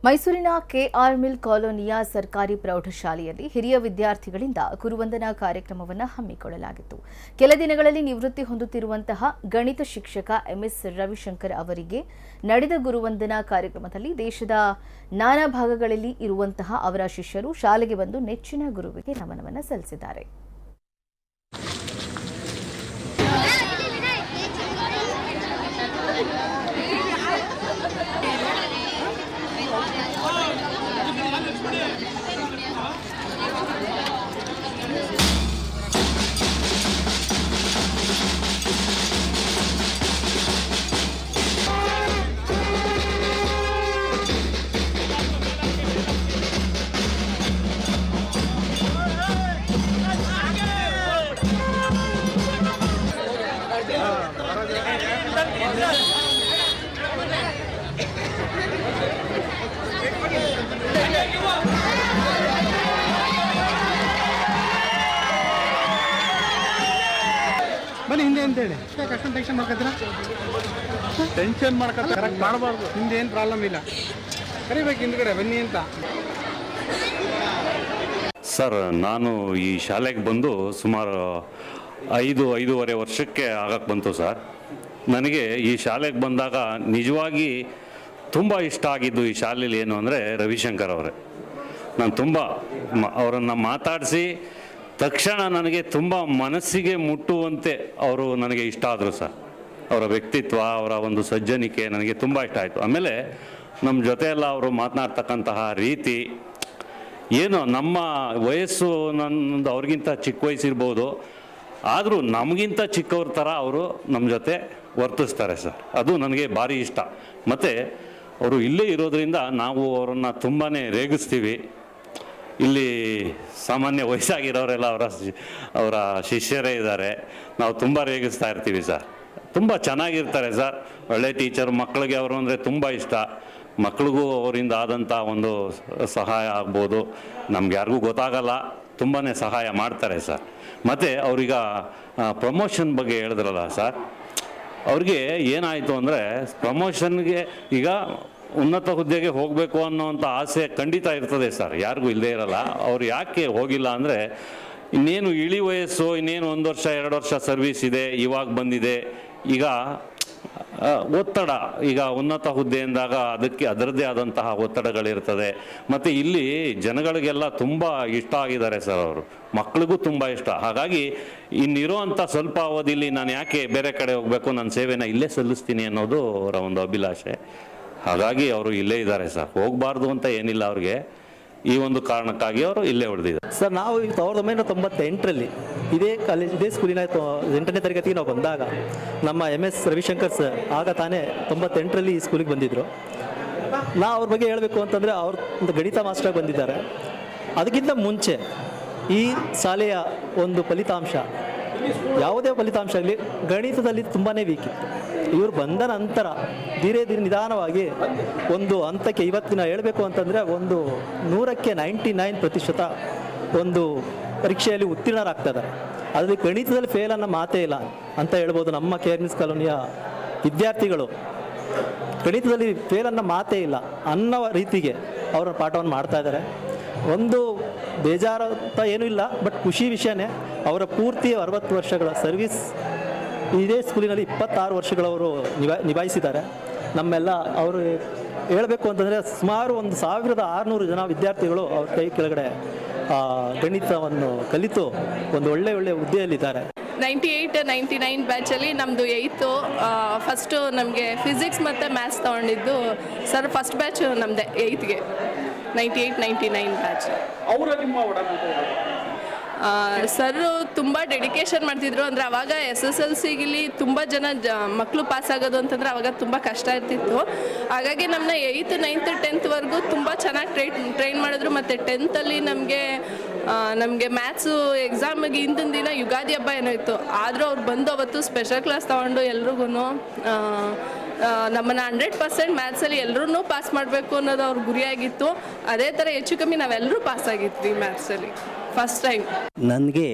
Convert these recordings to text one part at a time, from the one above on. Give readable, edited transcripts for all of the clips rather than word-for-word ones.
ಮೈಸೂರಿನ K R mill ಕಾಲೋನಿಯ ಸರ್ಕಾರಿ ಪ್ರೌಢಶಾಲೆಯಲ್ಲಿ ಹಿರಿಯ ವಿದ್ಯಾರ್ಥಿಗಳಿಂದ ಗುರುವಂದನಾ ಕಾರ್ಯಕ್ರಮವನ್ನು ಹಮ್ಮಿಕೊಳ್ಳಲಾಗಿತ್ತು. ಕೆಲ ದಿನಗಳಲ್ಲಿ ನಿವೃತ್ತಿ ಹೊಂದುತ್ತಿರುವಂತಹ ಗಣಿತ ಶಿಕ್ಷಕ ಎಂಎಸ್ ರವಿಶಂಕರ್ ಅವರಿಗೆ ನಡೆದ ಗುರುವಂದನಾ ಕಾರ್ಯಕ್ರಮದಲ್ಲಿ ದೇಶದ ನಾನಾ ಭಾಗಗಳಲ್ಲಿ ಇರುವಂತಹ ಅವರ ಶಿಷ್ಯರು ಶಾಲೆಗೆ ಬಂದು ನೆಚ್ಚಿನ ಗುರುವಿಗೆ ನಮನವನ್ನು ಸಲ್ಲಿಸಿದ್ದಾರೆ. ಬನ್ನಿ ಹಿಂದೆ ಅಂತೇಳಿ ಅಷ್ಟೊಂದು ಟೆನ್ಷನ್ ಮಾಡ್ಕೊತೀರಾ? ಟೆನ್ಷನ್ ಮಾಡ್ಕೊತ ಕರೆಕ್ಟ್ ಮಾಡಬಾರ್ದು. ಹಿಂದೆ ಏನು ಪ್ರಾಬ್ಲಮ್ ಇಲ್ಲ, ಕರಿಬೇಕು ಹಿಂದ್ಗಡೆ ಬನ್ನಿ ಅಂತ. ಸರ್, ನಾನು ಈ ಶಾಲೆಗೆ ಬಂದು ಸುಮಾರು 5-5.5 ವರ್ಷಕ್ಕೆ ಆಗಕ್ಕೆ ಬಂತು ಸರ್. ನನಗೆ ಈ ಶಾಲೆಗೆ ಬಂದಾಗ ನಿಜವಾಗಿ ತುಂಬ ಇಷ್ಟ ಆಗಿದ್ದು ಈ ಶಾಲೆಯಲ್ಲಿ ಏನು ಅಂದರೆ ರವಿಶಂಕರ್ ಅವರೇ. ನಾನು ತುಂಬ ಅವರನ್ನು ಮಾತಾಡಿಸಿ ತಕ್ಷಣ ನನಗೆ ತುಂಬ ಮನಸ್ಸಿಗೆ ಮುಟ್ಟುವಂತೆ ಅವರು ನನಗೆ ಇಷ್ಟ ಆದರು ಸರ್. ಅವರ ವ್ಯಕ್ತಿತ್ವ, ಅವರ ಒಂದು ಸಜ್ಜನಿಕೆ ನನಗೆ ತುಂಬ ಇಷ್ಟ ಆಯಿತು. ಆಮೇಲೆ ನಮ್ಮ ಜೊತೆಯೆಲ್ಲ ಅವರು ಮಾತನಾಡ್ತಕ್ಕಂತಹ ರೀತಿ ಏನು, ನಮ್ಮ ವಯಸ್ಸು ನನ್ನದು ಅವ್ರಿಗಿಂತ ಚಿಕ್ಕ ವಯಸ್ಸಿರ್ಬೋದು, ಆದರೂ ನಮಗಿಂತ ಚಿಕ್ಕವ್ರ ಥರ ಅವರು ನಮ್ಮ ಜೊತೆ ವರ್ತಿಸ್ತಾರೆ ಸರ್. ಅದು ನನಗೆ ಭಾರಿ ಇಷ್ಟ. ಮತ್ತು ಅವರು ಇಲ್ಲೇ ಇರೋದರಿಂದ ನಾವು ಅವರನ್ನು ತುಂಬಾ ರೇಗಿಸ್ತೀವಿ. ಇಲ್ಲಿ ಸಾಮಾನ್ಯ ವಯಸ್ಸಾಗಿರೋರೆಲ್ಲ ಅವರ ಶಿಷ್ಯರೇ ಇದ್ದಾರೆ. ನಾವು ತುಂಬ ರೇಗಿಸ್ತಾ ಇರ್ತೀವಿ ಸರ್. ತುಂಬ ಚೆನ್ನಾಗಿರ್ತಾರೆ ಸರ್, ಒಳ್ಳೆ ಟೀಚರ್. ಮಕ್ಕಳಿಗೆ ಅವರು ಅಂದರೆ ತುಂಬ ಇಷ್ಟ. ಮಕ್ಕಳಿಗೂ ಅವರಿಂದ ಆದಂಥ ಒಂದು ಸಹಾಯ ಆಗ್ಬೋದು, ನಮ್ಗೆ ಯಾರಿಗೂ ಗೊತ್ತಾಗಲ್ಲ, ತುಂಬಾ ಸಹಾಯ ಮಾಡ್ತಾರೆ ಸರ್. ಮತ್ತು ಅವ್ರೀಗ ಪ್ರಮೋಷನ್ ಬಗ್ಗೆ ಹೇಳಿದ್ರಲ್ಲ ಸರ್, ಅವ್ರಿಗೆ ಏನಾಯಿತು ಅಂದರೆ ಪ್ರಮೋಷನ್ಗೆ ಈಗ ಉನ್ನತ ಹುದ್ದೆಗೆ ಹೋಗಬೇಕು ಅನ್ನೋವಂಥ ಆಸೆ ಖಂಡಿತ ಇರ್ತದೆ ಸರ್, ಯಾರಿಗೂ ಇಲ್ಲದೇ ಇರಲ್ಲ. ಅವ್ರು ಯಾಕೆ ಹೋಗಿಲ್ಲ ಅಂದರೆ, ಇನ್ನೇನು ಇಳಿ ವಯಸ್ಸು, ಇನ್ನೇನು 1 ವರ್ಷ 2 ವರ್ಷ ಸರ್ವಿಸ್ ಇದೆ, ಇವಾಗ ಬಂದಿದೆ. ಈಗ ಒತ್ತಡ, ಈಗ ಉನ್ನತ ಹುದ್ದೆ ಎಂದಾಗ ಅದಕ್ಕೆ ಅದರದ್ದೇ ಆದಂತಹ ಒತ್ತಡಗಳಿರ್ತದೆ. ಮತ್ತು ಇಲ್ಲಿ ಜನಗಳಿಗೆಲ್ಲ ತುಂಬ ಇಷ್ಟ ಆಗಿದ್ದಾರೆ ಸರ್ ಅವರು, ಮಕ್ಕಳಿಗೂ ತುಂಬ ಇಷ್ಟ. ಹಾಗಾಗಿ ಇನ್ನಿರೋವಂಥ ಸ್ವಲ್ಪ ಅವಧಿಯಲ್ಲಿ ನಾನು ಯಾಕೆ ಬೇರೆ ಕಡೆ ಹೋಗಬೇಕು, ನನ್ನ ಸೇವೆನ ಇಲ್ಲೇ ಸಲ್ಲಿಸ್ತೀನಿ ಅನ್ನೋದು ಅವರ ಒಂದು ಅಭಿಲಾಷೆ. ಹಾಗಾಗಿ ಅವರು ಇಲ್ಲೇ ಇದ್ದಾರೆ ಸರ್. ಹೋಗಬಾರ್ದು ಅಂತ ಏನಿಲ್ಲ ಅವ್ರಿಗೆ, ಈ ಒಂದು ಕಾರಣಕ್ಕಾಗಿ ಅವರು ಇಲ್ಲೇ ಉಳಿದಿದ್ದಾರೆ ಸರ್. ನಾವು 1998ರಲ್ಲಿ ಇದೇ ಸ್ಕೂಲಿನ 8ನೇ ತರಗತಿಗೆ ನಾವು ಬಂದಾಗ ನಮ್ಮ MS ರವಿಶಂಕರ್ ಸರ್ ಆಗ ತಾನೇ 98ರಲ್ಲಿ ಈ ಸ್ಕೂಲಿಗೆ ಬಂದಿದ್ದರು. ನಾ ಅವ್ರ ಬಗ್ಗೆ ಹೇಳಬೇಕು ಅಂತಂದರೆ, ಅವ್ರ ಒಂದು ಗಣಿತ ಮಾಸ್ಟರ್ ಬಂದಿದ್ದಾರೆ. ಅದಕ್ಕಿಂತ ಮುಂಚೆ ಈ ಶಾಲೆಯ ಒಂದು ಫಲಿತಾಂಶ, ಯಾವುದೇ ಫಲಿತಾಂಶ ಆಗಲಿ ಗಣಿತದಲ್ಲಿ ತುಂಬಾ ವೀಕ್ ಇತ್ತು. ಇವರು ಬಂದ ನಂತರ ಧೀರೆ ನಿಧಾನವಾಗಿ ಒಂದು ಹಂತಕ್ಕೆ, ಇವತ್ತಿನ ಹೇಳಬೇಕು ಅಂತಂದರೆ ಒಂದು 100ಕ್ಕೆ 99% ಒಂದು ಪರೀಕ್ಷೆಯಲ್ಲಿ ಉತ್ತೀರ್ಣರಾಗ್ತಿದ್ದಾರೆ. ಅದರಲ್ಲಿ ಗಣಿತದಲ್ಲಿ ಫೇಲ್ ಅನ್ನೋ ಮಾತೇ ಇಲ್ಲ ಅಂತ ಹೇಳ್ಬೋದು. ನಮ್ಮ ಕೆಆರ್ ಮಿಲ್ ಕಾಲೋನಿಯ ವಿದ್ಯಾರ್ಥಿಗಳು ಗಣಿತದಲ್ಲಿ ಫೇಲ್ ಅನ್ನೋ ಮಾತೇ ಇಲ್ಲ ಅನ್ನೋ ರೀತಿಗೆ ಅವರ ಪಾಠವನ್ನು ಮಾಡ್ತಾ ಇದ್ದಾರೆ. ಒಂದು ಬೇಜಾರು ಅಂತ ಏನೂ ಇಲ್ಲ, ಬಟ್ ಖುಷಿ ವಿಷಯನೇ. ಅವರ ಪೂರ್ತಿ 60 ವರ್ಷಗಳ ಸರ್ವಿಸ್ ಇದೇ ಸ್ಕೂಲಿನಲ್ಲಿ 26 ವರ್ಷಗಳವರು ನಿಭಾಯಿಸಿದ್ದಾರೆ. ನಮ್ಮೆಲ್ಲ ಅವರು ಹೇಳಬೇಕು ಅಂತಂದರೆ ಸುಮಾರು 1600 ಜನ ವಿದ್ಯಾರ್ಥಿಗಳು ಅವ್ರ ಕೈ ಕೆಳಗಡೆ ಗಣಿತವನ್ನು ಕಲಿತು ಒಂದು ಒಳ್ಳೆ ಹುದ್ದೆಯಲ್ಲಿದ್ದಾರೆ. 98-99 ಬ್ಯಾಚಲ್ಲಿ ನಮ್ಮದು 8th ಫಸ್ಟು ನಮಗೆ ಫಿಸಿಕ್ಸ್ ಮತ್ತು ಮ್ಯಾಥ್ಸ್ ತೊಗೊಂಡಿದ್ದು ಸರ್. ಫಸ್ಟ್ ಬ್ಯಾಚ್ ನಮ್ಮದೇ 8ಗೆ 98-99 ಬ್ಯಾಚ್. ಅವರ ನಿಮ್ಮ ಸರ್ ತುಂಬ ಡೆಡಿಕೇಶನ್ ಮಾಡ್ತಿದ್ರು. ಅಂದರೆ ಅವಾಗ SSLCಗಿಲಿ ತುಂಬ ಜನ ಮಕ್ಕಳು ಪಾಸ್ ಆಗೋದು ಅಂತಂದರೆ ಅವಾಗ ತುಂಬ ಕಷ್ಟ ಇರ್ತಿತ್ತು. ಹಾಗಾಗಿ ನಮ್ಮನ್ನ 8th 9th 10thವರೆಗೂ ತುಂಬ ಚೆನ್ನಾಗಿ ಟ್ರೈನ್ ಮಾಡಿದ್ರು. ಮತ್ತು 10thಲ್ಲಿ ನಮಗೆ ಮ್ಯಾಥ್ಸು ಎಕ್ಸಾಮಿಗೆ ಹಿಂದಿನ ದಿನ ಯುಗಾದಿ ಹಬ್ಬ ಏನೋ ಇತ್ತು. ಆದರೂ ಅವ್ರು ಬಂದು ಅವತ್ತು ಸ್ಪೆಷಲ್ ಕ್ಲಾಸ್ ತೊಗೊಂಡು ಎಲ್ರಿಗೂ ನಮ್ಮನ್ನು 100% ಮ್ಯಾಥ್ಸಲ್ಲಿ ಎಲ್ಲರೂ ಪಾಸ್ ಮಾಡಬೇಕು ಅನ್ನೋದು ಅವ್ರ ಗುರಿಯಾಗಿತ್ತು. ಅದೇ ಥರ ಹೆಚ್ಚು ಕಮ್ಮಿ ನಾವೆಲ್ಲರೂ ಪಾಸ್ ಆಗಿದ್ವಿ ಮ್ಯಾಥ್ಸಲ್ಲಿ ಫಸ್ಟ್ ಟೈಮ್. ನನಗೆ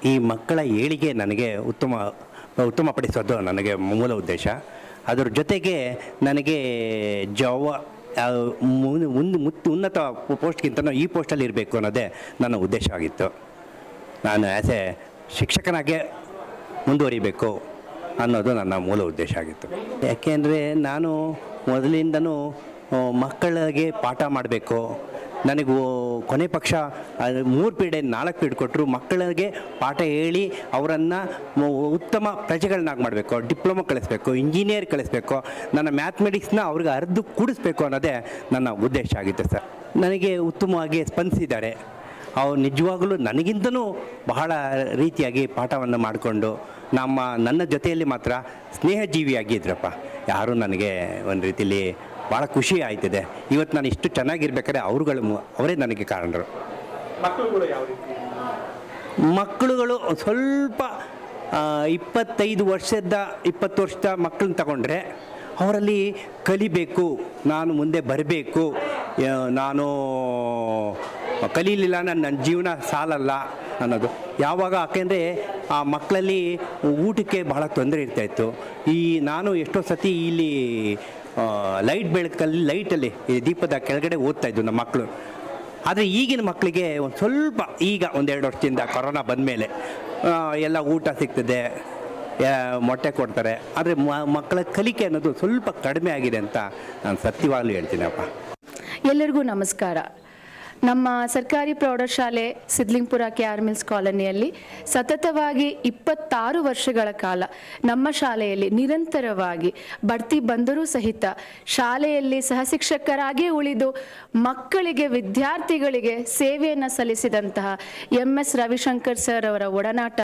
ಈ ಮಕ್ಕಳ ಏಳಿಗೆ ನನಗೆ ಉತ್ತಮಪಡಿಸೋದು ನನಗೆ ಮೂಲ ಉದ್ದೇಶ. ಅದರ ಜೊತೆಗೆ ನನಗೆ ಉನ್ನತ ಪೋಸ್ಟ್ಗಿಂತ ಈ ಪೋಸ್ಟಲ್ಲಿ ಇರಬೇಕು ಅನ್ನೋದೇ ನನ್ನ ಉದ್ದೇಶ ಆಗಿತ್ತು. ನಾನು ಆ್ಯಸ್ ಎ ಶಿಕ್ಷಕನಾಗೆ ಮುಂದುವರಿಬೇಕು ಅನ್ನೋದು ನನ್ನ ಮೂಲ ಉದ್ದೇಶ ಆಗಿತ್ತು. ಯಾಕೆಂದರೆ ನಾನು ಮೊದಲಿಂದನೂ ಮಕ್ಕಳಿಗೆ ಪಾಠ ಮಾಡಬೇಕು. ನನಗೂ ಕೊನೆ ಪಕ್ಷ 3 ಪೀರಿಯಡ್ 4 ಪೀರಿಯಡ್ ಕೊಟ್ಟರು ಮಕ್ಕಳಿಗೆ ಪಾಠ ಹೇಳಿ ಅವರನ್ನು ಉತ್ತಮ ಪ್ರಜೆಗಳನ್ನಾಗಿ ಮಾಡಬೇಕು, ಡಿಪ್ಲೊಮಾ ಕಳಿಸ್ಬೇಕು, ಇಂಜಿನಿಯರ್ ಕಳಿಸ್ಬೇಕು, ನನ್ನ ಮ್ಯಾಥಮೆಟಿಕ್ಸ್ನ ಅವ್ರಿಗೆ ಅರ್ಧ ಕೂಡಿಸ್ಬೇಕು ಅನ್ನೋದೇ ನನ್ನ ಉದ್ದೇಶ ಆಗಿತ್ತು ಸರ್. ನನಗೆ ಉತ್ತಮವಾಗಿ ಸ್ಪಂದಿಸಿದ್ದಾರೆ. ಅವ್ರು ನಿಜವಾಗಲೂ ನನಗಿಂತನೂ ಬಹಳ ರೀತಿಯಾಗಿ ಪಾಠವನ್ನು ಮಾಡಿಕೊಂಡು ನನ್ನ ಜೊತೆಯಲ್ಲಿ ಮಾತ್ರ ಸ್ನೇಹಜೀವಿಯಾಗಿದ್ರಪ್ಪ. ಯಾರೂ ನನಗೆ ಒಂದು ರೀತಿಯಲ್ಲಿ ಭಾಳ ಖುಷಿ ಆಯ್ತಿದೆ. ಇವತ್ತು ನಾನು ಇಷ್ಟು ಚೆನ್ನಾಗಿರ್ಬೇಕಾದ್ರೆ ಅವರೇ ನನಗೆ ಕಾರಣರು. ಮಕ್ಕಳುಗಳು ಸ್ವಲ್ಪ 20 ವರ್ಷದ ಮಕ್ಕಳನ್ನ ತಗೊಂಡ್ರೆ ಅವರಲ್ಲಿ ಕಲಿಬೇಕು, ನಾನು ಮುಂದೆ ಬರಬೇಕು, ನಾನು ಕಲೀಲಿಲ್ಲ ನನ್ನ ಜೀವನ ಸಾಲಲ್ಲ ಅನ್ನೋದು ಯಾವಾಗ. ಯಾಕೆಂದರೆ ಆ ಮಕ್ಕಳಲ್ಲಿ ಊಟಕ್ಕೆ ಭಾಳ ತೊಂದರೆ ಇರ್ತಾಯಿತ್ತು. ನಾನು ಎಷ್ಟೋ ಸತಿ ಇಲ್ಲಿ ಲೈಟಲ್ಲಿ ದೀಪದ ಕೆಳಗಡೆ ಓದ್ತಾಯಿದ್ದು ನಮ್ಮ ಮಕ್ಕಳು. ಆದರೆ ಈಗಿನ ಮಕ್ಕಳಿಗೆ ಒಂದು ಸ್ವಲ್ಪ ಈಗ 1-2 ವರ್ಷದಿಂದ ಕೊರೋನಾ ಬಂದಮೇಲೆ ಎಲ್ಲ ಊಟ ಸಿಗ್ತದೆ, ಮೊಟ್ಟೆ ಕೊಡ್ತಾರೆ. ಆದರೆ ಮಕ್ಕಳ ಕಲಿಕೆ ಅನ್ನೋದು ಸ್ವಲ್ಪ ಕಡಿಮೆ ಆಗಿದೆ ಅಂತ ನಾನು ಸತ್ಯವಾಗ್ಲೂ ಹೇಳ್ತೀನಪ್ಪ. ಎಲ್ಲರಿಗೂ ನಮಸ್ಕಾರ. ನಮ್ಮ ಸರ್ಕಾರಿ ಪ್ರೌಢಶಾಲೆ ಸಿದ್ಲಿಂಗ್ಪುರ KR ಮಿಲ್ಸ್ ಕಾಲೋನಿಯಲ್ಲಿ ಸತತವಾಗಿ 26 ವರ್ಷಗಳ ಕಾಲ ನಮ್ಮ ಶಾಲೆಯಲ್ಲಿ ನಿರಂತರವಾಗಿ ಬಡ್ತಿ ಬಂದರೂ ಸಹಿತ ಶಾಲೆಯಲ್ಲಿ ಸಹಶಿಕ್ಷಕರಾಗಿ ಉಳಿದು ಮಕ್ಕಳಿಗೆ ವಿದ್ಯಾರ್ಥಿಗಳಿಗೆ ಸೇವೆಯನ್ನು ಸಲ್ಲಿಸಿದಂತಹ MS ರವಿಶಂಕರ್ ಸರ್ ಅವರ ಒಡನಾಟ